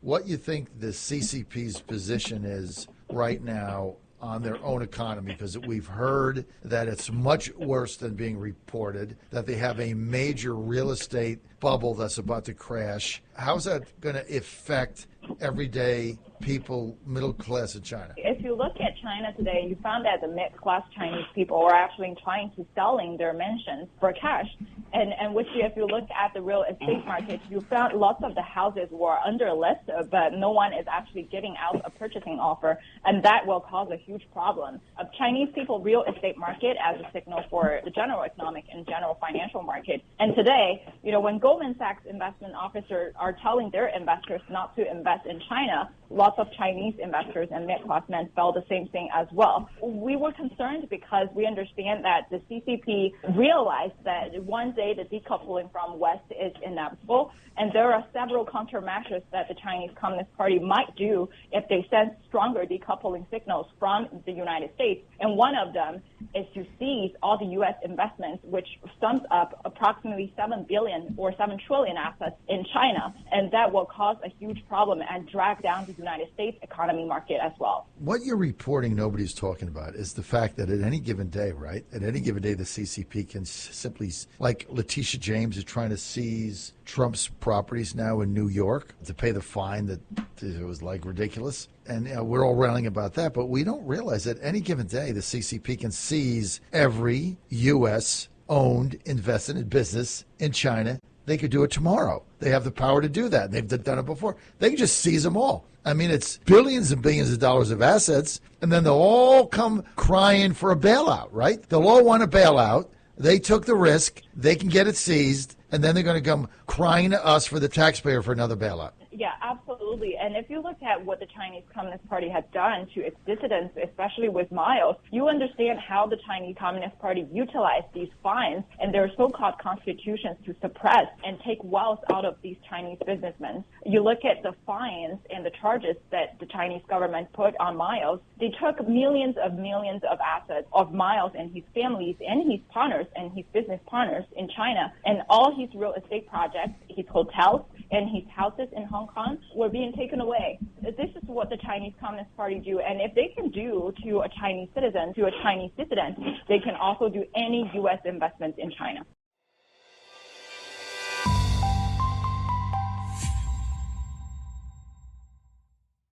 what you think the CCP's position is right now on their own economy, because we've heard that it's much worse than being reported, that they have a major real estate bubble that's about to crash. How's that going to affect everyday people, middle class in China? If you look at China today, you found that the mid-class Chinese people are actually trying to selling their mansions for cash. And which, if you look at the real estate market, you found lots of the houses were under list, but no one is actually getting out a purchasing offer, and that will cause a huge problem. Chinese people real estate market as a signal for the general economic and general financial market. And today, when Goldman Sachs investment officers are telling their investors not to invest in China, lots of Chinese investors and mid-class men felt the same thing as well. We were concerned because we understand that the CCP realized that one day the decoupling from West is inevitable, and there are several countermeasures that the Chinese Communist Party might do if they send stronger decoupling signals from the United States. And one of them is to seize all the U.S. investments, which sums up approximately 7 billion or 7 trillion assets in China, and that will cause a huge problem and drag down the United States economy market as well. What you're reporting nobody's talking about is the fact that at any given day, right, at any given day the CCP can simply, like Letitia James is trying to seize Trump's properties now in New York to pay the fine that it was like ridiculous. And we're all railing about that, but we don't realize that any given day the CCP can seize every U.S. owned invested business in China. They could do it tomorrow. They have the power to do that. They've done it before. They can just seize them all. I mean, it's billions and billions of dollars of assets, and then they'll all come crying for a bailout, right? They'll all want a bailout. They took the risk. They can get it seized, and then they're going to come crying to us for the taxpayer for another bailout. Yeah, absolutely. And if you look at what the Chinese Communist Party has done to its dissidents, especially with Miles, you understand how the Chinese Communist Party utilized these fines and their so-called constitutions to suppress and take wealth out of these Chinese businessmen. You look at the fines and the charges that the Chinese government put on Miles. They took millions of assets of Miles and his families and his partners and his business partners in China, and all his real estate projects, his hotels, and his houses in Hong Kong were being taken away. This is what the Chinese Communist Party do, and if they can do to a Chinese citizen, to a Chinese dissident, they can also do any U.S. investments in China.